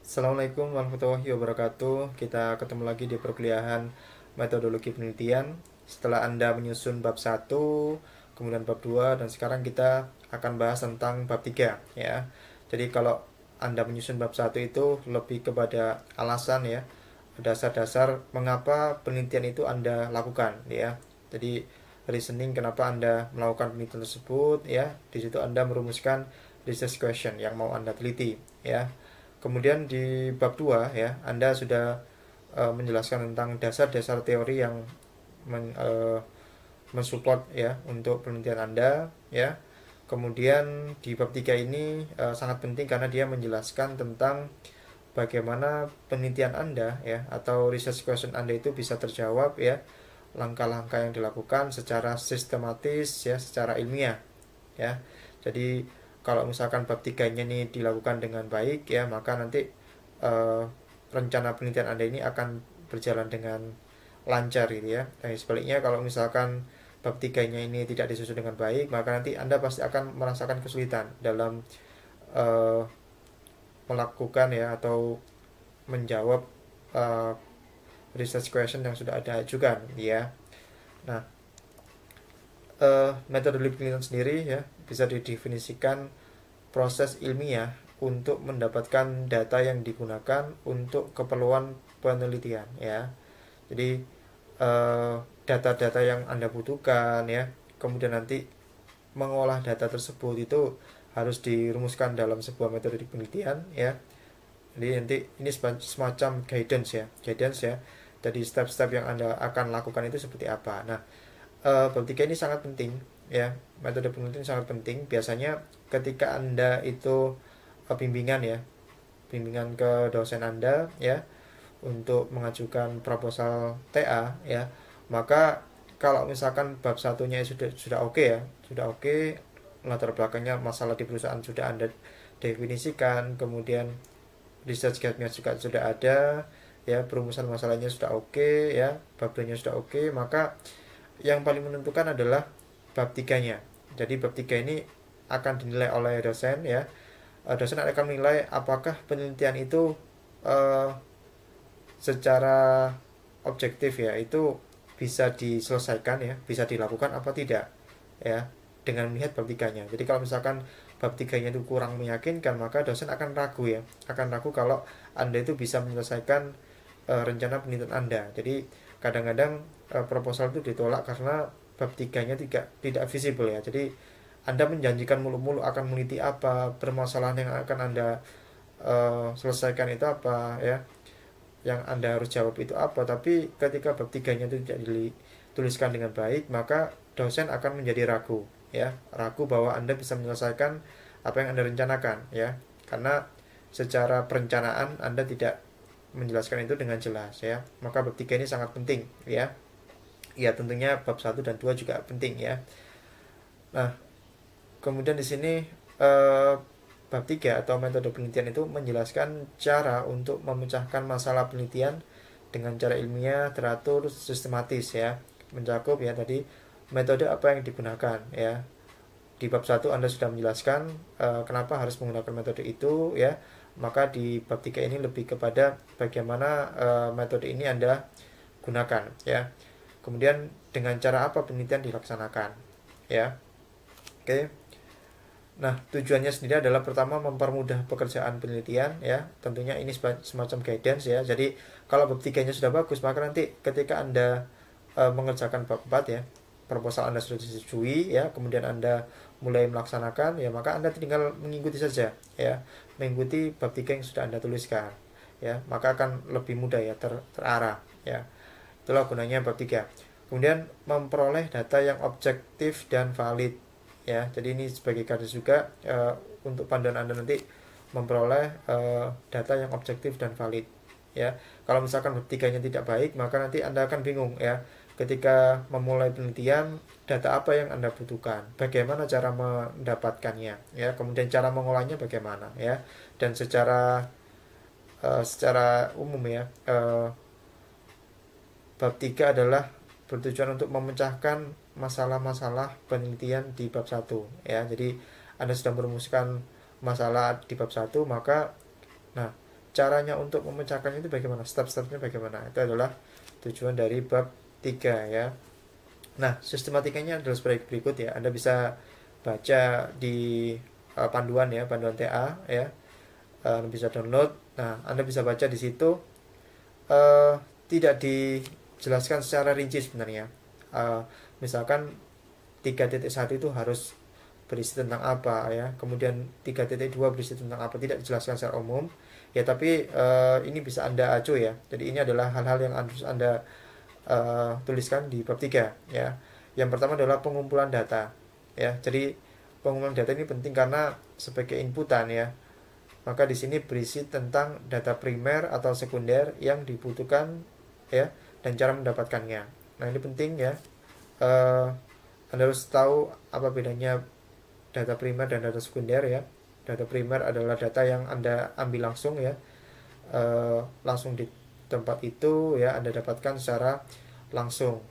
Assalamualaikum warahmatullahi wabarakatuh. Kita ketemu lagi di perkuliahan metodologi penelitian. Setelah Anda menyusun bab 1, kemudian bab 2, dan sekarang kita akan bahas tentang bab 3 ya. Jadi kalau Anda menyusun bab 1 itu lebih kepada alasan ya, dasar-dasar mengapa penelitian itu Anda lakukan ya. Jadi reasoning kenapa Anda melakukan penelitian tersebut ya. Di situ Anda merumuskan research question yang mau Anda teliti ya. Kemudian di bab 2 ya, Anda sudah menjelaskan tentang dasar-dasar teori yang mensupport ya untuk penelitian Anda ya. Kemudian di bab 3 ini sangat penting karena dia menjelaskan tentang bagaimana penelitian Anda ya atau research question Anda itu bisa terjawab ya, langkah-langkah yang dilakukan secara sistematis ya, secara ilmiah ya. Jadi kalau misalkan bab 3-nya ini dilakukan dengan baik ya, maka nanti rencana penelitian Anda ini akan berjalan dengan lancar gitu ya. Dan sebaliknya kalau misalkan bab 3-nya ini tidak disusun dengan baik, maka nanti Anda pasti akan merasakan kesulitan dalam uh, melakukan ya atau menjawab uh, research question yang sudah ada ajukan ya. Nah, metodologi penelitian sendiri ya bisa didefinisikan proses ilmiah untuk mendapatkan data yang digunakan untuk keperluan penelitian ya. Jadi data-data yang Anda butuhkan ya, kemudian nanti mengolah data tersebut itu harus dirumuskan dalam sebuah metode penelitian ya. Jadi nanti ini semacam guidance ya. Jadi step-step yang Anda akan lakukan itu seperti apa. Nah, bab 3 ini sangat penting ya. Metode penelitian sangat penting. Biasanya ketika Anda itu bimbingan ya, bimbingan ke dosen Anda ya untuk mengajukan proposal TA ya, maka kalau misalkan bab satunya sudah oke ya, sudah oke, latar belakangnya masalah di perusahaan sudah Anda definisikan, kemudian research guide-nya juga sudah ada ya, perumusan masalahnya sudah oke ya, babnya sudah oke, maka yang paling menentukan adalah bab 3-nya. Jadi bab 3 ini akan dinilai oleh dosen ya. Dosen akan menilai apakah penelitian itu uh, secara objektif ya itu bisa diselesaikan ya, bisa dilakukan apa tidak ya, dengan melihat bab 3-nya. Jadi kalau misalkan bab 3-nya itu kurang meyakinkan, maka dosen akan ragu ya, akan ragu kalau Anda itu bisa menyelesaikan rencana penelitian Anda. Jadi kadang-kadang proposal itu ditolak karena bab 3-nya tidak visible ya. Jadi Anda menjanjikan mulu-mulu akan meneliti apa, permasalahan yang akan Anda selesaikan itu apa ya, yang Anda harus jawab itu apa, tapi ketika bab 3-nya itu tidak dituliskan dengan baik, maka dosen akan menjadi ragu ya, ragu bahwa Anda bisa menyelesaikan apa yang Anda rencanakan ya, karena secara perencanaan Anda tidak menjelaskan itu dengan jelas ya. Maka bab 3 ini sangat penting ya. Ya tentunya bab 1 dan 2 juga penting ya. Nah, kemudian di sini bab 3 atau metode penelitian itu menjelaskan cara untuk memecahkan masalah penelitian dengan cara ilmiah, teratur, sistematis ya. Mencakup ya tadi metode apa yang digunakan ya. Di bab 1 Anda sudah menjelaskan kenapa harus menggunakan metode itu ya. Maka di bab 3 ini lebih kepada bagaimana metode ini Anda gunakan ya. Kemudian dengan cara apa penelitian dilaksanakan ya. Oke. Nah, tujuannya sendiri adalah pertama mempermudah pekerjaan penelitian ya. Tentunya ini semacam guidance ya. Jadi kalau bab 3-nya sudah bagus, maka nanti ketika Anda mengerjakan bab 4 ya, proposal Anda sudah disetujui ya, kemudian Anda mulai melaksanakan ya, maka Anda tinggal mengikuti saja ya, mengikuti bab 3 yang sudah Anda tuliskan ya, maka akan lebih mudah ya, terarah ya. Itulah gunanya bab 3. Kemudian memperoleh data yang objektif dan valid ya. Jadi ini sebagai garis juga untuk panduan Anda nanti memperoleh data yang objektif dan valid ya. Kalau misalkan bab 3-nya tidak baik, maka nanti Anda akan bingung ya. Ketika memulai penelitian, data apa yang Anda butuhkan, bagaimana cara mendapatkannya ya, kemudian cara mengolahnya bagaimana ya. Dan secara umum ya, bab 3 adalah bertujuan untuk memecahkan masalah-masalah penelitian di bab 1 ya. Jadi Anda sudah merumuskan masalah di bab 1, maka nah caranya untuk memecahkannya itu bagaimana, step-stepnya bagaimana, itu adalah tujuan dari bab 3 ya. Nah, sistematikanya adalah sebagai berikut ya. Anda bisa baca di panduan ya, panduan TA ya. Anda bisa download. Nah, Anda bisa baca di situ. Tidak dijelaskan secara rinci sebenarnya. Misalkan 3.1 itu harus berisi tentang apa ya, kemudian 3.2 berisi tentang apa, tidak dijelaskan secara umum ya, tapi ini bisa Anda acu ya. Jadi ini adalah hal-hal yang harus Anda tuliskan di bab 3 ya. Yang pertama adalah pengumpulan data ya. Jadi pengumpulan data ini penting karena sebagai inputan ya. Maka di sini berisi tentang data primer atau sekunder yang dibutuhkan ya, dan cara mendapatkannya. Nah, ini penting ya. Anda harus tahu apa bedanya data primer dan data sekunder ya. Data primer adalah data yang Anda ambil langsung ya, langsung di tempat itu ya, Anda dapatkan secara langsung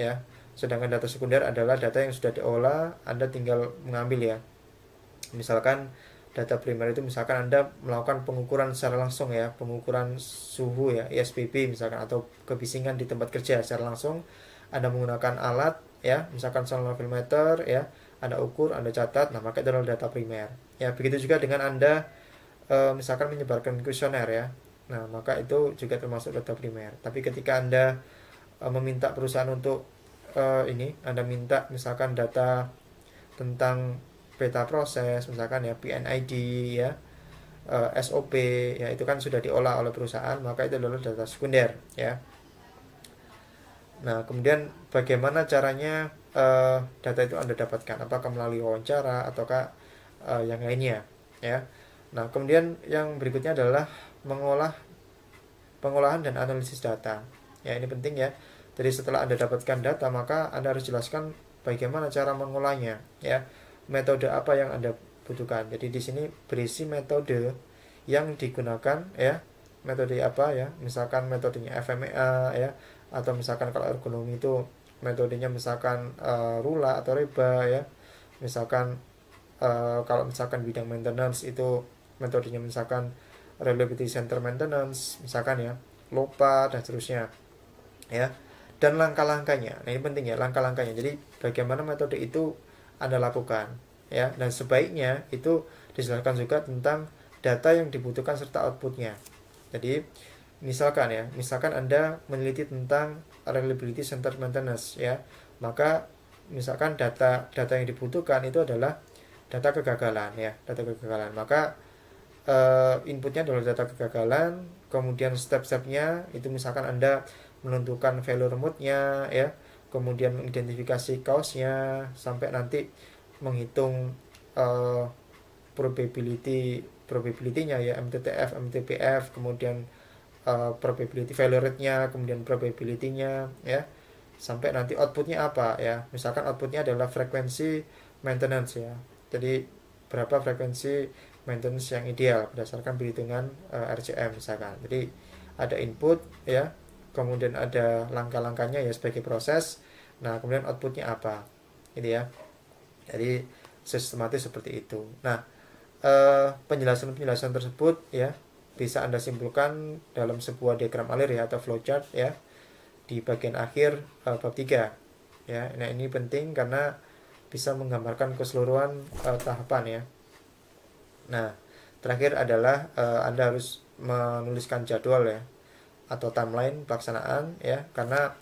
ya. Sedangkan data sekunder adalah data yang sudah diolah, Anda tinggal mengambil ya. Misalkan data primer itu misalkan Anda melakukan pengukuran secara langsung ya, pengukuran suhu ya, ISPB misalkan, atau kebisingan di tempat kerja secara langsung. Anda menggunakan alat ya, misalkan sonometer ya, Anda ukur, Anda catat, nah maka itu adalah data primer ya. Begitu juga dengan Anda misalkan menyebarkan kuesioner ya, nah maka itu juga termasuk data primer. Tapi ketika Anda meminta perusahaan untuk Anda minta misalkan data tentang peta proses misalkan ya, PNID ya, SOP ya, itu kan sudah diolah oleh perusahaan, maka itu adalah data sekunder ya. Nah, kemudian bagaimana caranya data itu Anda dapatkan? Apakah melalui wawancara ataukah yang lainnya ya. Nah, kemudian yang berikutnya adalah pengolahan dan analisis data. Ya, ini penting ya. Jadi setelah Anda dapatkan data, maka Anda harus jelaskan bagaimana cara mengolahnya ya. Metode apa yang Anda butuhkan. Jadi di sini berisi metode yang digunakan ya. Metode apa ya? Misalkan metodenya FMEA ya, atau misalkan kalau ergonomi itu metodenya misalkan Rula atau Reba ya. Misalkan kalau misalkan bidang maintenance itu metodenya misalkan Reliability Center Maintenance misalkan ya, LOPA dan seterusnya ya. Dan langkah-langkahnya, nah ini penting ya, langkah-langkahnya. Jadi bagaimana metode itu Anda lakukan ya, dan sebaiknya itu dijelaskan juga tentang data yang dibutuhkan serta outputnya. Jadi misalkan Anda meneliti tentang Reliability Center Maintenance ya, maka misalkan data yang dibutuhkan itu adalah data kegagalan ya, data kegagalan. Maka inputnya adalah data kegagalan, kemudian step-stepnya itu misalkan Anda menentukan failure mode-nya ya, kemudian mengidentifikasi cause-nya, sampai nanti menghitung probability-nya ya, MTTF, MTPF, kemudian probability failure rate-nya, kemudian probability-nya ya, sampai nanti output-nya apa ya. Misalkan output-nya adalah frekuensi maintenance ya. Jadi berapa frekuensi maintenance yang ideal berdasarkan perhitungan RCM misalkan. Jadi ada input ya, kemudian ada langkah-langkahnya ya sebagai proses. Nah, kemudian outputnya apa, gitu ya. Jadi sistematis seperti itu. Nah, penjelasan-penjelasan tersebut ya bisa Anda simpulkan dalam sebuah diagram alir ya, atau flowchart ya, di bagian akhir bab 3 ya. Nah, ini penting karena bisa menggambarkan keseluruhan tahapan ya. Nah, terakhir adalah Anda harus menuliskan jadwal ya, atau timeline pelaksanaan ya, karena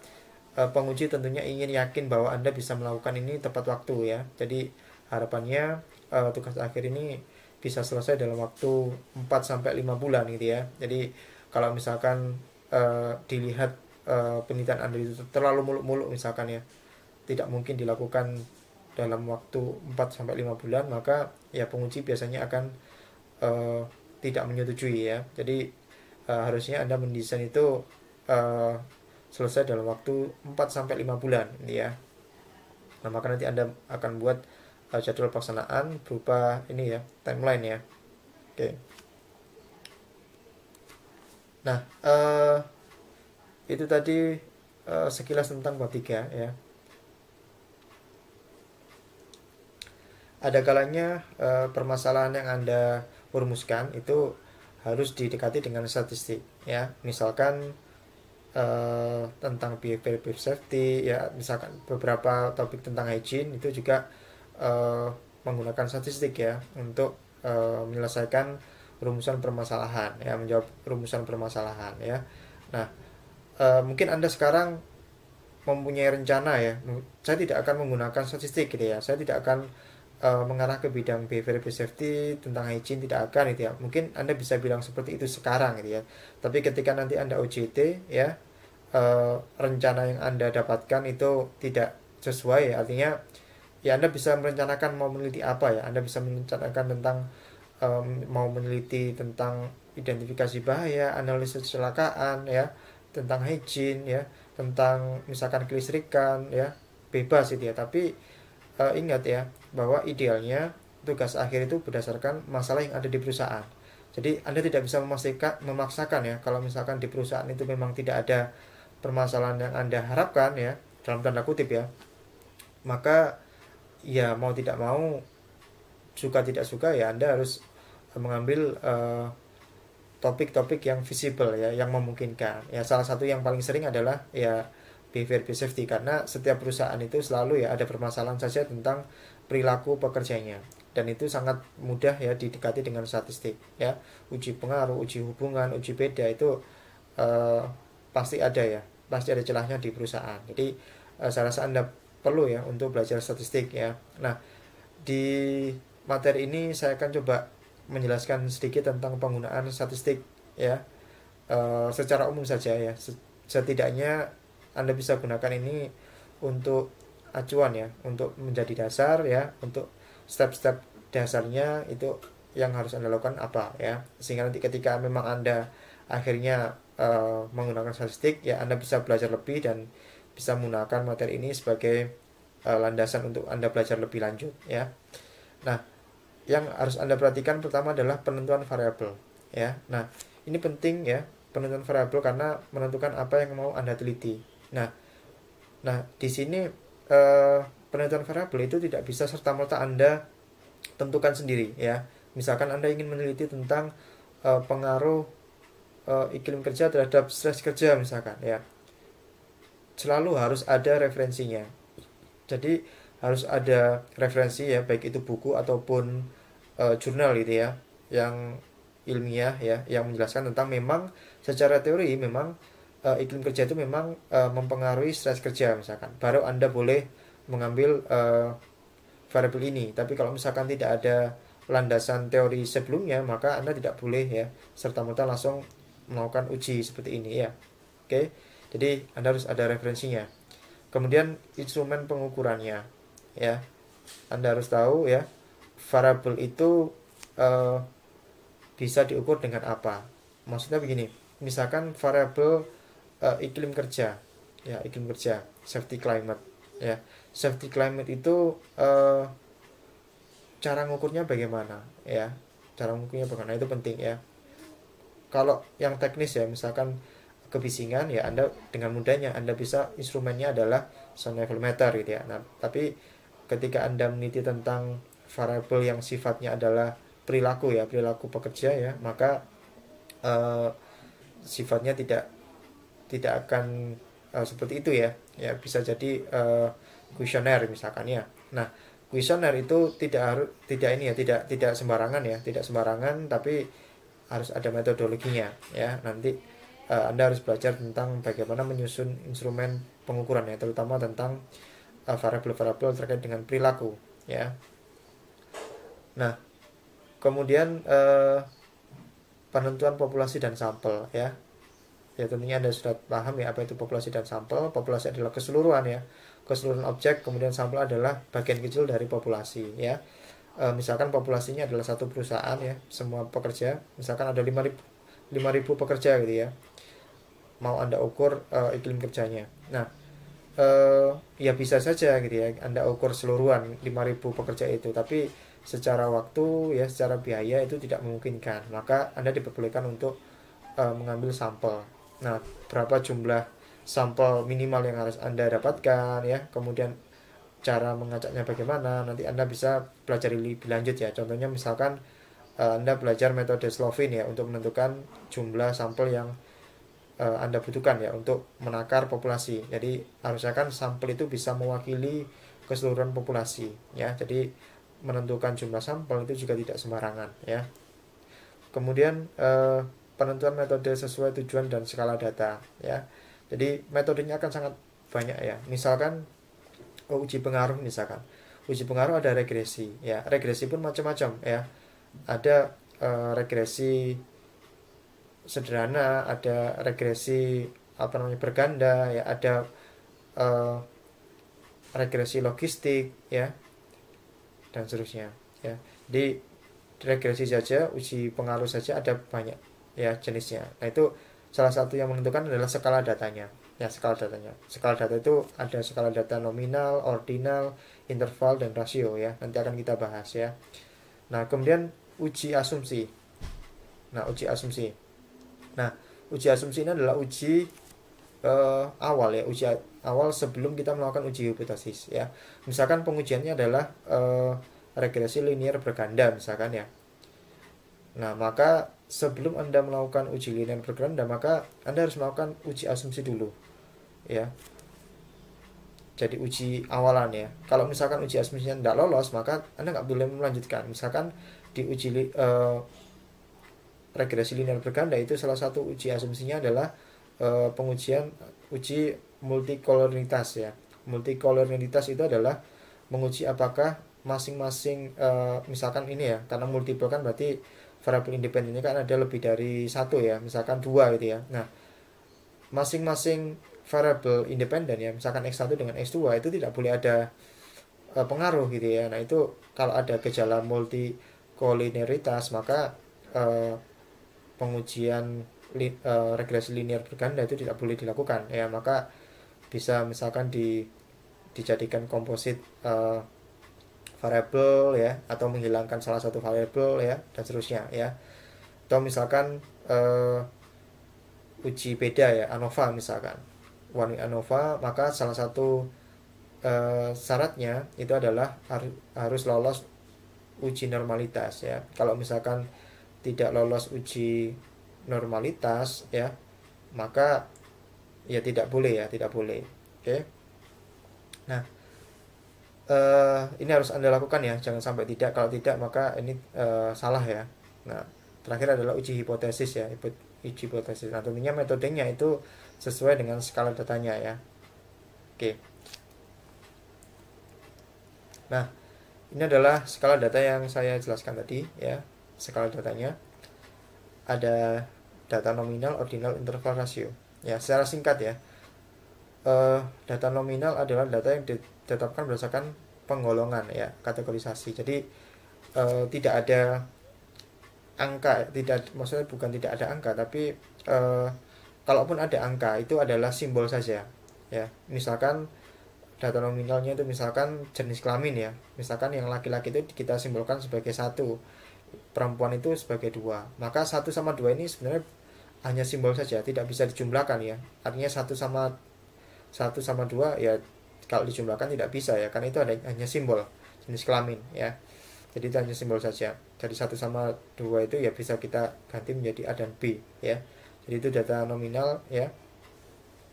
penguji tentunya ingin yakin bahwa Anda bisa melakukan ini tepat waktu ya. Jadi harapannya tugas akhir ini bisa selesai dalam waktu 4-5 bulan gitu ya. Jadi kalau misalkan dilihat penelitian Anda itu terlalu muluk-muluk misalkan ya, tidak mungkin dilakukan dalam waktu 4-5 bulan, maka ya penguji biasanya akan tidak menyetujui ya. Jadi harusnya Anda mendesain itu selesai dalam waktu 4-5 bulan ya. Nah, maka nanti Anda akan buat jadwal pelaksanaan berupa ini ya, timeline ya. Oke. Nah, itu tadi sekilas tentang bab 3 ya. Ada kalanya permasalahan yang Anda rumuskan itu harus didekati dengan statistik ya. Misalkan tentang behavior safety ya, misalkan beberapa topik tentang hygiene itu juga menggunakan statistik ya untuk menyelesaikan rumusan permasalahan ya, menjawab rumusan permasalahan ya. Nah, mungkin Anda sekarang mempunyai rencana ya, saya tidak akan menggunakan statistik gitu ya, saya tidak akan mengarah ke bidang behavior safety tentang hygiene, tidak akan gitu ya. Mungkin Anda bisa bilang seperti itu sekarang gitu ya, tapi ketika nanti Anda OJT ya, rencana yang Anda dapatkan itu tidak sesuai ya, artinya ya Anda bisa merencanakan mau meneliti apa ya, Anda bisa merencanakan tentang mau meneliti tentang identifikasi bahaya, analisis kecelakaan ya, tentang hygiene ya, tentang misalkan kelistrikan ya, bebas itu ya. Tapi ingat ya bahwa idealnya tugas akhir itu berdasarkan masalah yang ada di perusahaan. Jadi Anda tidak bisa memaksakan ya, kalau misalkan di perusahaan itu memang tidak ada permasalahan yang Anda harapkan ya, dalam tanda kutip ya, maka ya mau tidak mau, suka tidak suka ya Anda harus mengambil topik-topik yang visible ya, yang memungkinkan ya. Salah satu yang paling sering adalah ya behavior based safety, karena setiap perusahaan itu selalu ya ada permasalahan saja tentang perilaku pekerjanya, dan itu sangat mudah ya didekati dengan statistik ya. Uji pengaruh, uji hubungan, uji beda itu pasti ada ya, pasti ada celahnya di perusahaan. Jadi saya rasa Anda perlu ya untuk belajar statistik ya. Nah, di materi ini saya akan coba menjelaskan sedikit tentang penggunaan statistik ya, secara umum saja ya. Setidaknya Anda bisa gunakan ini untuk acuan ya, untuk menjadi dasar ya, untuk step-step dasarnya itu yang harus Anda lakukan apa ya, sehingga nanti ketika memang Anda akhirnya menggunakan statistik ya, Anda bisa belajar lebih dan bisa menggunakan materi ini sebagai landasan untuk Anda belajar lebih lanjut ya. Nah, yang harus Anda perhatikan pertama adalah penentuan variabel ya. Nah, ini penting ya, penentuan variabel, karena menentukan apa yang mau Anda teliti. Nah, di sini penentuan variabel itu tidak bisa serta-merta Anda tentukan sendiri ya. Misalkan Anda ingin meneliti tentang pengaruh iklim kerja terhadap stres kerja misalkan ya, selalu harus ada referensinya. Jadi harus ada referensi ya, baik itu buku ataupun jurnal gitu ya, yang ilmiah ya, yang menjelaskan tentang memang secara teori memang iklim kerja itu memang mempengaruhi stres kerja misalkan, baru Anda boleh mengambil variabel ini. Tapi kalau misalkan tidak ada landasan teori sebelumnya, maka Anda tidak boleh ya serta-merta langsung melakukan uji seperti ini ya. Oke, jadi Anda harus ada referensinya. Kemudian instrumen pengukurannya ya, Anda harus tahu ya, variabel itu bisa diukur dengan apa. Maksudnya begini, misalkan variabel iklim kerja ya, iklim kerja, safety climate ya. Safety climate itu cara ngukurnya bagaimana ya, cara ngukurnya bagaimana itu penting ya. Kalau yang teknis ya, misalkan kebisingan ya, Anda dengan mudahnya Anda bisa instrumennya adalah sound level meter gitu ya. Nah, tapi ketika Anda meneliti tentang variabel yang sifatnya adalah perilaku ya, perilaku pekerja ya, maka sifatnya tidak akan seperti itu ya. Ya bisa jadi kuesioner misalkan ya. Nah, kuesioner itu tidak ini ya, tidak sembarangan ya, tidak sembarangan, tapi harus ada metodologinya ya. Nanti Anda harus belajar tentang bagaimana menyusun instrumen pengukuran ya, terutama tentang variabel-variabel terkait dengan perilaku ya. Nah, kemudian penentuan populasi dan sampel ya. Ya tentunya Anda sudah paham ya apa itu populasi dan sampel. Populasi adalah keseluruhan ya, keseluruhan objek, kemudian sampel adalah bagian kecil dari populasi ya. Misalkan populasinya adalah satu perusahaan ya, semua pekerja, misalkan ada 5.000 pekerja gitu ya, mau Anda ukur iklim kerjanya. Nah, ya bisa saja gitu ya Anda ukur seluruhan 5.000 pekerja itu, tapi secara waktu ya, secara biaya itu tidak memungkinkan, maka Anda diperbolehkan untuk mengambil sampel. Nah, berapa jumlah sampel minimal yang harus Anda dapatkan ya, kemudian cara mengacaknya bagaimana, nanti Anda bisa pelajari lebih lanjut ya. Contohnya misalkan Anda belajar metode Slovin ya untuk menentukan jumlah sampel yang Anda butuhkan ya untuk menakar populasi. Jadi harusnya kan sampel itu bisa mewakili keseluruhan populasi ya. Jadi menentukan jumlah sampel itu juga tidak sembarangan ya. Kemudian penentuan metode sesuai tujuan dan skala data ya. Jadi metodenya akan sangat banyak ya. Misalkan uji pengaruh misalkan. Uji pengaruh ada regresi ya. Regresi pun macam-macam ya. Ada regresi sederhana, ada regresi berganda ya, ada regresi logistik ya, dan seterusnya ya. Di regresi saja, uji pengaruh saja ada banyak ya jenisnya. Nah itu salah satu yang menentukan adalah skala datanya ya. Skala data itu ada skala data nominal, ordinal, interval, dan rasio ya. Nanti akan kita bahas ya. Nah kemudian uji asumsi. Nah uji asumsi ini adalah uji awal ya, uji awal sebelum kita melakukan uji hipotesis ya. Misalkan pengujiannya adalah regresi linear berganda misalkan ya. Nah maka sebelum Anda melakukan uji linear berganda, maka Anda harus melakukan uji asumsi dulu ya. Jadi uji awalan ya. Kalau misalkan uji asumsinya tidak lolos, maka Anda nggak boleh melanjutkan. Misalkan di uji regresi linear berganda itu salah satu uji asumsinya adalah pengujian uji multikoloritas ya. Multikoloritas itu adalah menguji apakah masing-masing misalkan ini ya, karena multiple kan berarti variabel independennya kan ada lebih dari satu ya, misalkan dua gitu ya. Nah masing-masing variabel independen ya, misalkan x1 dengan x2 itu tidak boleh ada pengaruh gitu ya. Nah itu kalau ada gejala multikoliniaritas maka pengujian regresi linear berganda itu tidak boleh dilakukan ya. Maka bisa misalkan dijadikan komposit variabel ya, atau menghilangkan salah satu variabel ya, dan seterusnya ya. Atau misalkan uji beda ya, ANOVA misalkan, one way ANOVA, maka salah satu syaratnya itu adalah harus lolos uji normalitas ya. Kalau misalkan tidak lolos uji normalitas ya, maka ya tidak boleh ya, tidak boleh. Oke. Nah ini harus Anda lakukan ya, jangan sampai tidak. Kalau tidak maka ini salah ya. Nah terakhir adalah uji hipotesis ya, uji hipotesis. Nah tentunya metodenya itu sesuai dengan skala datanya ya. Oke. Nah ini adalah skala data yang saya jelaskan tadi ya. Skala datanya ada data nominal, ordinal, interval, rasio ya. Secara singkat ya, data nominal adalah data yang ditetapkan berdasarkan penggolongan ya, kategorisasi. Jadi tidak ada angka, maksudnya bukan tidak ada angka, tapi kalaupun ada angka itu adalah simbol saja ya. Misalkan data nominalnya itu misalkan jenis kelamin ya, misalkan yang laki-laki itu kita simbolkan sebagai 1, perempuan itu sebagai 2, maka 1 sama 2 ini sebenarnya hanya simbol saja, tidak bisa dijumlahkan ya. Artinya 1 sama 2 ya kalau dijumlahkan tidak bisa ya, karena itu hanya simbol jenis kelamin ya. Jadi itu hanya simbol saja. Jadi 1 sama 2 itu ya bisa kita ganti menjadi A dan B ya. Jadi itu data nominal ya.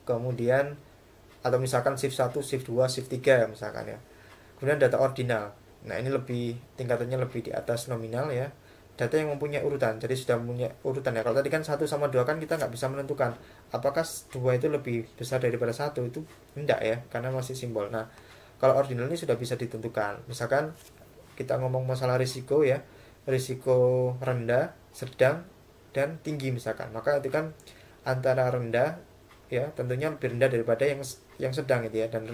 Kemudian atau misalkan shift 1, shift 2, shift 3 misalkan ya. Kemudian data ordinal. Nah ini tingkatannya lebih di atas nominal ya. Data yang mempunyai urutan, jadi sudah mempunyai urutan ya. Kalau tadi kan 1 sama 2 kan kita nggak bisa menentukan apakah 2 itu lebih besar daripada 1, itu enggak ya, karena masih simbol. Nah kalau ordinal ini sudah bisa ditentukan. Misalkan kita ngomong masalah risiko ya, risiko rendah, sedang, dan tinggi misalkan, maka itu kan antara rendah ya, tentunya lebih rendah daripada yang sedang gitu ya, dan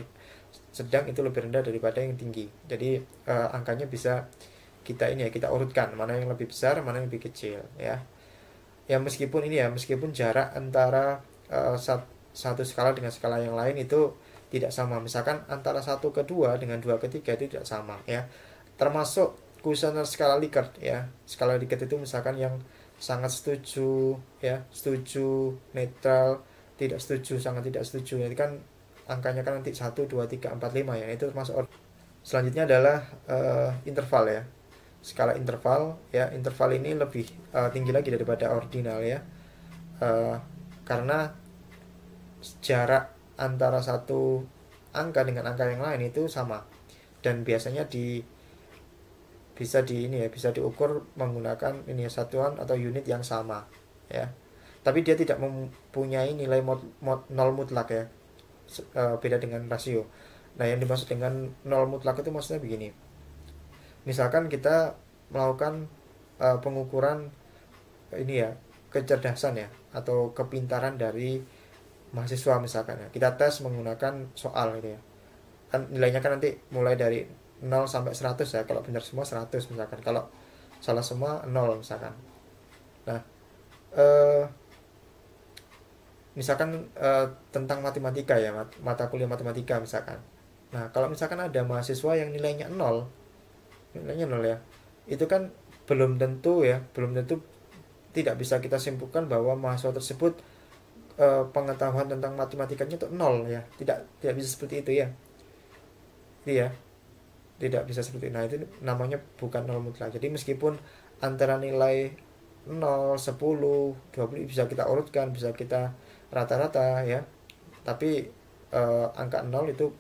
sedang itu lebih rendah daripada yang tinggi. Jadi angkanya bisa kita urutkan mana yang lebih besar, mana yang lebih kecil ya. Ya meskipun jarak antara satu skala dengan skala yang lain itu tidak sama. Misalkan antara 1 ke 2 dengan 2 ke 3 itu tidak sama ya. Termasuk kuesioner skala Likert ya. Skala Likert itu misalkan yang sangat setuju ya, setuju, netral, tidak setuju, sangat tidak setuju. Jadi kan angkanya kan nanti 1, 2, 3, 4, 5 ya. Itu termasuk. Selanjutnya adalah interval ya. skala interval ya. Interval ini lebih tinggi lagi daripada ordinal ya, karena jarak antara satu angka dengan angka yang lain itu sama, dan biasanya bisa diukur menggunakan ini satuan atau unit yang sama ya. Tapi dia tidak mempunyai nilai nol mutlak ya, beda dengan rasio. Nah, yang dimaksud dengan nol mutlak itu maksudnya begini. Misalkan kita melakukan pengukuran ini ya, kecerdasan ya atau kepintaran dari mahasiswa misalkan ya. Kita tes menggunakan soal gitu ya. Kan nilainya kan nanti mulai dari 0 sampai 100 ya. Kalau benar semua 100 misalkan. Kalau salah semua 0 misalkan. Nah, misalkan tentang matematika ya, mata kuliah matematika misalkan. Nah, kalau misalkan ada mahasiswa yang nilainya 0 ya, itu kan belum tentu tidak bisa kita simpulkan bahwa mahasiswa tersebut pengetahuan tentang matematikanya itu 0 ya. Tidak bisa seperti itu ya. Iya, tidak bisa seperti itu. Nah, itu namanya bukan nol mutlak. Jadi meskipun antara nilai 0, 10, 20 bisa kita urutkan, bisa kita rata-rata ya, tapi angka 0 itu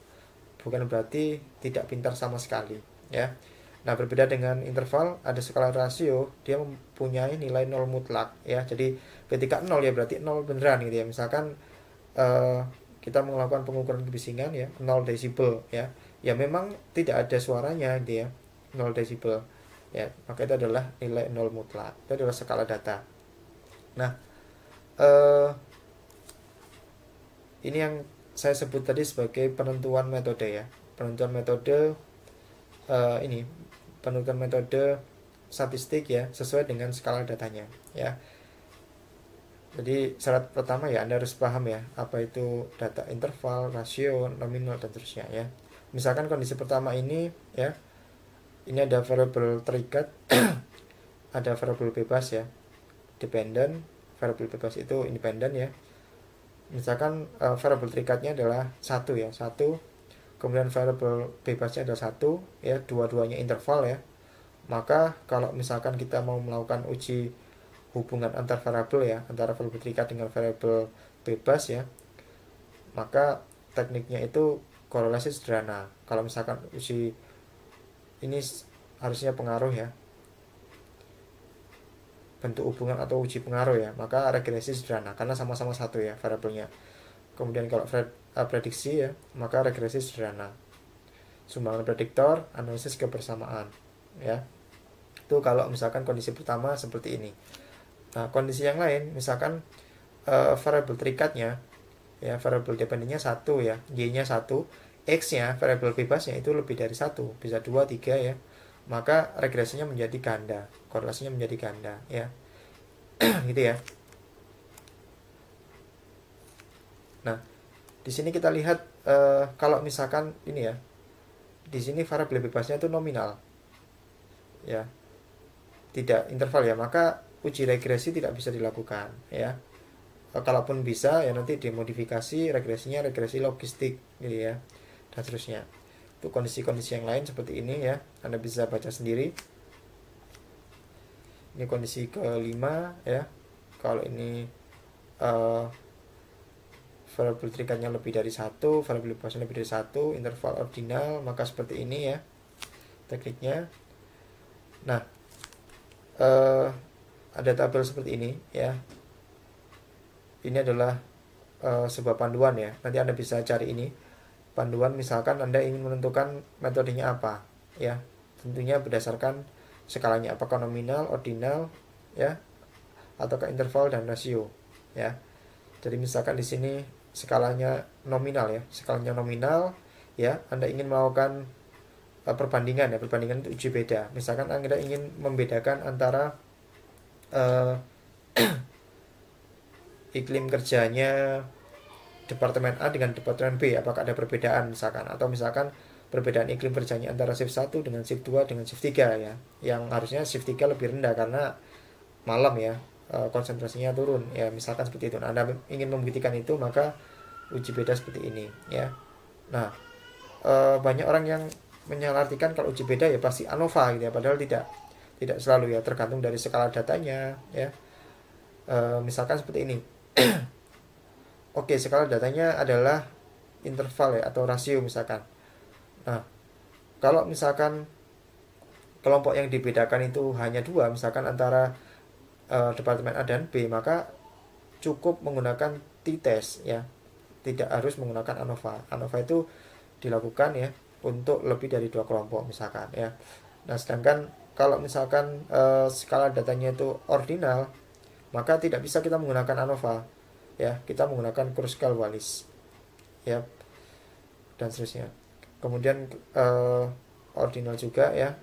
bukan berarti tidak pintar sama sekali ya. Nah, berbeda dengan interval, ada skala rasio, dia mempunyai nilai 0 mutlak ya. Jadi ketika 0 ya berarti 0 beneran gitu ya. Misalkan kita melakukan pengukuran kebisingan ya, 0 desibel ya. Ya memang tidak ada suaranya gitu ya, 0 desibel ya, maka itu adalah nilai 0 mutlak. Itu adalah skala data. Nah, ini yang saya sebut tadi sebagai penentuan metode ya. Penentuan metode penentuan metode statistik ya, sesuai dengan skala datanya ya. Jadi syarat pertama ya, Anda harus paham ya apa itu data interval, rasio, nominal dan seterusnya ya. Misalkan kondisi pertama ini ya, ini ada variabel terikat, ada variabel bebas ya, dependent, variabel bebas itu independent ya. Misalkan variabel terikatnya adalah 1 ya, 1, kemudian variabel bebasnya adalah 1 ya, dua-duanya interval ya. Maka kalau misalkan kita mau melakukan uji hubungan antar variabel ya, antara variabel terikat dengan variabel bebas ya, maka tekniknya itu korelasi sederhana. Kalau misalkan uji ini harusnya pengaruh ya, bentuk hubungan atau uji pengaruh ya, maka regresi sederhana karena sama-sama 1 ya variabelnya. Kemudian kalau prediksi ya, maka regresi sederhana. Sumbangan prediktor, analisis kebersamaan ya. Itu kalau misalkan kondisi pertama seperti ini. Nah, kondisi yang lain misalkan variabel terikatnya ya, variabel dependentnya 1 ya, y-nya 1, x-nya variabel bebasnya itu lebih dari 1, bisa 2, 3 ya. Maka regresinya menjadi ganda, korelasinya menjadi ganda ya. Gitu ya. Nah, di sini kita lihat kalau misalkan ini ya, di sini variabel bebasnya itu nominal ya, tidak interval ya, maka uji regresi tidak bisa dilakukan ya. Kalaupun bisa ya nanti dimodifikasi regresinya, regresi logistik gitu ya, dan seterusnya. Itu kondisi-kondisi yang lain seperti ini ya, Anda bisa baca sendiri. Ini kondisi kelima ya, kalau ini variabel terikatnya lebih dari 1, variabel bebasnya lebih dari 1, interval ordinal, maka seperti ini ya tekniknya. Nah, ada tabel seperti ini ya. Ini adalah sebuah panduan ya. Nanti Anda bisa cari ini panduan, misalkan Anda ingin menentukan metodenya apa ya. Tentunya berdasarkan skalanya, apakah nominal, ordinal ya, ataukah interval dan rasio ya. Jadi misalkan di sini skalanya nominal ya, skalanya nominal ya, Anda ingin melakukan perbandingan ya, perbandingan itu uji beda. Misalkan Anda ingin membedakan antara iklim kerjanya departemen A dengan departemen B, apakah ada perbedaan misalkan, atau misalkan perbedaan iklim kerjanya antara shift 1 dengan shift 2 dengan shift 3 ya, yang harusnya shift 3 lebih rendah karena malam ya, konsentrasinya turun ya, misalkan seperti itu. Nah, Anda ingin membuktikan itu, maka uji beda seperti ini ya. Nah, banyak orang yang menyalahartikan kalau uji beda ya pasti ANOVA gitu ya, padahal tidak. tidak selalu ya, tergantung dari skala datanya ya. Misalkan seperti ini. Oke, skala datanya adalah interval ya atau rasio misalkan. Nah, kalau misalkan kelompok yang dibedakan itu hanya dua, misalkan antara departemen A dan B, maka cukup menggunakan t-test ya, tidak harus menggunakan ANOVA. ANOVA itu dilakukan ya untuk lebih dari dua kelompok misalkan ya. Nah, sedangkan kalau misalkan skala datanya itu ordinal, maka tidak bisa kita menggunakan ANOVA ya, kita menggunakan Kruskal-Wallis ya, dan seterusnya. Kemudian ordinal juga ya,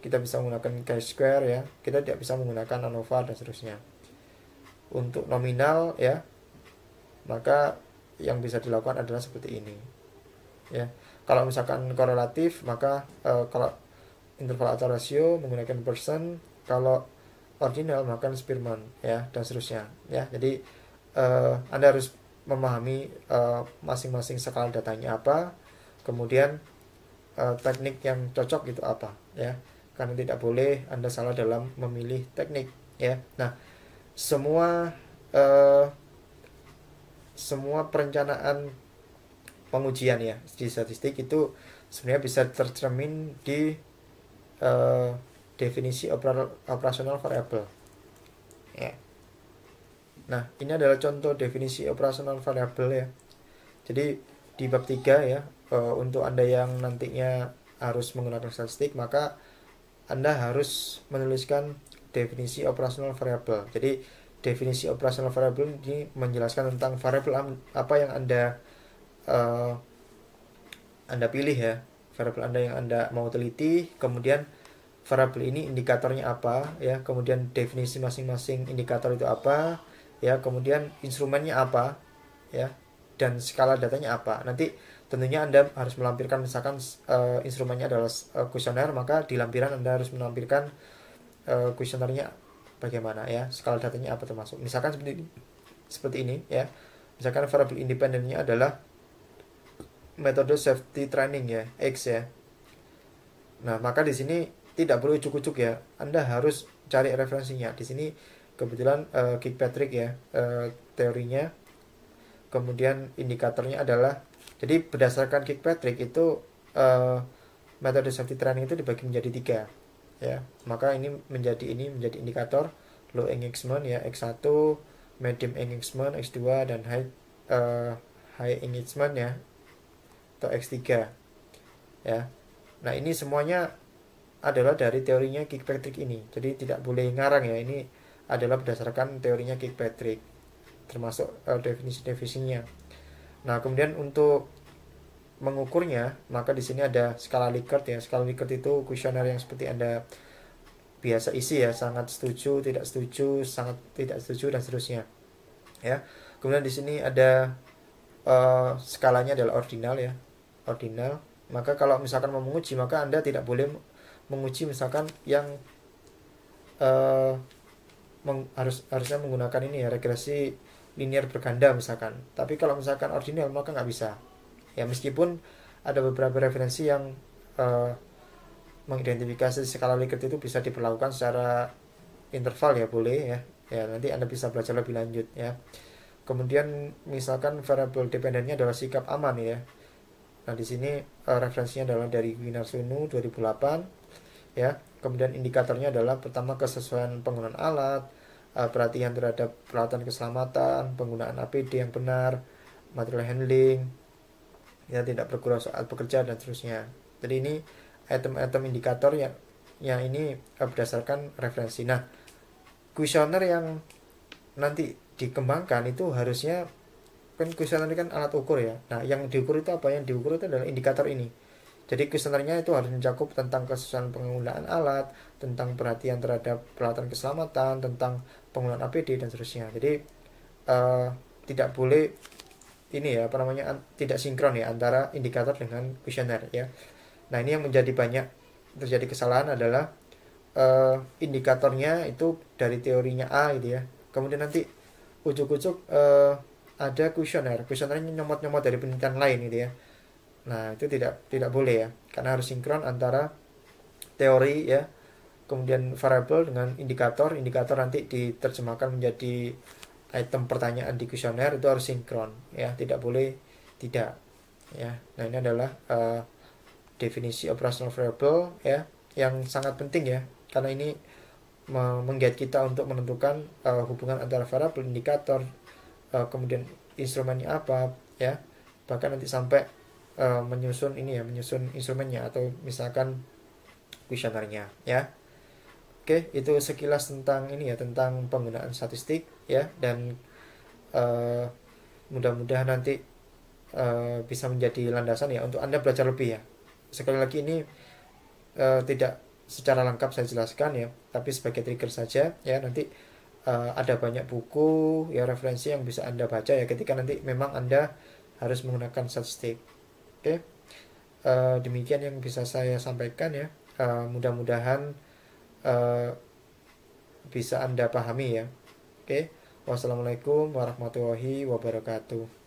kita bisa menggunakan chi-square ya, kita tidak bisa menggunakan ANOVA dan seterusnya. Untuk nominal ya, maka yang bisa dilakukan adalah seperti ini ya. Kalau misalkan korelatif, maka kalau interval atau rasio menggunakan Pearson, kalau ordinal maka Spearman ya, dan seterusnya ya. Jadi Anda harus memahami masing-masing skala datanya apa, kemudian teknik yang cocok itu apa ya, karena tidak boleh Anda salah dalam memilih teknik ya. Nah, semua perencanaan pengujian ya di statistik itu sebenarnya bisa tercermin di definisi operasional variabel ya. Nah, ini adalah contoh definisi operasional variabel ya. Jadi di bab 3 ya, untuk Anda yang nantinya harus menggunakan statistik, maka Anda harus menuliskan definisi operasional variabel. Jadi definisi operasional variabel ini menjelaskan tentang variabel apa yang Anda pilih ya, variabel Anda yang Anda mau teliti, kemudian variabel ini indikatornya apa ya, kemudian definisi masing-masing indikator itu apa ya, kemudian instrumennya apa ya, dan skala datanya apa. Nanti tentunya Anda harus melampirkan, misalkan instrumennya adalah kuesioner, maka di lampiran Anda harus menampilkan kuesionernya bagaimana ya, skala datanya apa termasuk. Misalkan seperti ini ya. Misalkan variabel independennya adalah metode safety training ya, X ya. Nah, maka di sini tidak perlu ujuk-ujuk ya. Anda harus cari referensinya. Di sini kebetulan Kirkpatrick ya, teorinya. Kemudian indikatornya adalah, jadi berdasarkan Kirkpatrick itu metode safety training itu dibagi menjadi 3 ya. Maka ini menjadi indikator low engagement ya, X1, medium engagement X2, dan high engagement ya, atau X3 ya. Nah, ini semuanya adalah dari teorinya Kirkpatrick ini. Jadi tidak boleh ngarang ya, ini adalah berdasarkan teorinya Kirkpatrick, termasuk definisi-definisinya. Nah, kemudian untuk mengukurnya, maka di sini ada skala Likert ya. Skala Likert itu kuesioner yang seperti Anda biasa isi ya, sangat setuju, tidak setuju, sangat tidak setuju, dan seterusnya ya. Kemudian di sini ada skalanya adalah ordinal ya, ordinal. Maka kalau misalkan mau menguji, maka Anda tidak boleh menguji misalkan yang harusnya menggunakan ini ya, regresi linear berganda misalkan. Tapi kalau misalkan ordinal, maka nggak bisa ya, meskipun ada beberapa referensi yang mengidentifikasi skala Likert itu bisa diperlakukan secara interval ya, boleh ya. Ya, nanti Anda bisa belajar lebih lanjut ya. Kemudian misalkan variabel dependennya adalah sikap aman ya. Nah, di sini referensinya adalah dari Winarsunu 2008 ya. Kemudian indikatornya adalah pertama kesesuaian penggunaan alat, perhatian terhadap peralatan keselamatan, penggunaan APD yang benar, material handling, ya, tidak bergurau saat bekerja, dan seterusnya. Jadi ini item-item indikator yang ini berdasarkan referensi. Nah, kuesioner yang nanti dikembangkan itu harusnya kan, kuesioner ini kan alat ukur ya. Nah, yang diukur itu apa? Yang diukur itu adalah indikator ini. Jadi kuesionernya itu harus mencakup tentang kesesuaian penggunaan alat, tentang perhatian terhadap peralatan keselamatan, tentang penggunaan APD, dan seterusnya. Jadi tidak boleh ini ya, tidak sinkron ya antara indikator dengan kuesioner ya. Nah, ini yang menjadi banyak terjadi kesalahan adalah indikatornya itu dari teorinya A gitu ya. Kemudian nanti ujuk-ujuk ada kuesionernya nyomot-nyomot dari penelitian lain gitu ya. Nah, itu tidak boleh ya, karena harus sinkron antara teori ya kemudian variable dengan indikator, indikator nanti diterjemahkan menjadi item pertanyaan di kuesioner, itu harus sinkron ya, tidak boleh tidak ya. Nah ini adalah definisi operational variable ya, yang sangat penting ya, karena ini mengguide kita untuk menentukan hubungan antara variabel, indikator, kemudian instrumennya apa ya, bahkan nanti sampai menyusun ini ya, menyusun instrumennya atau misalkan kuesionernya ya. Oke, itu sekilas tentang ini ya, tentang penggunaan statistik ya, dan mudah-mudahan nanti bisa menjadi landasan ya untuk Anda belajar lebih ya. Sekali lagi ini tidak secara lengkap saya jelaskan ya, tapi sebagai trigger saja ya. Nanti ada banyak buku ya, referensi yang bisa Anda baca ya ketika nanti memang Anda harus menggunakan statistik. Oke, demikian yang bisa saya sampaikan ya. Mudah-mudahan bisa Anda pahami ya. Oke, wassalamualaikum warahmatullahi wabarakatuh.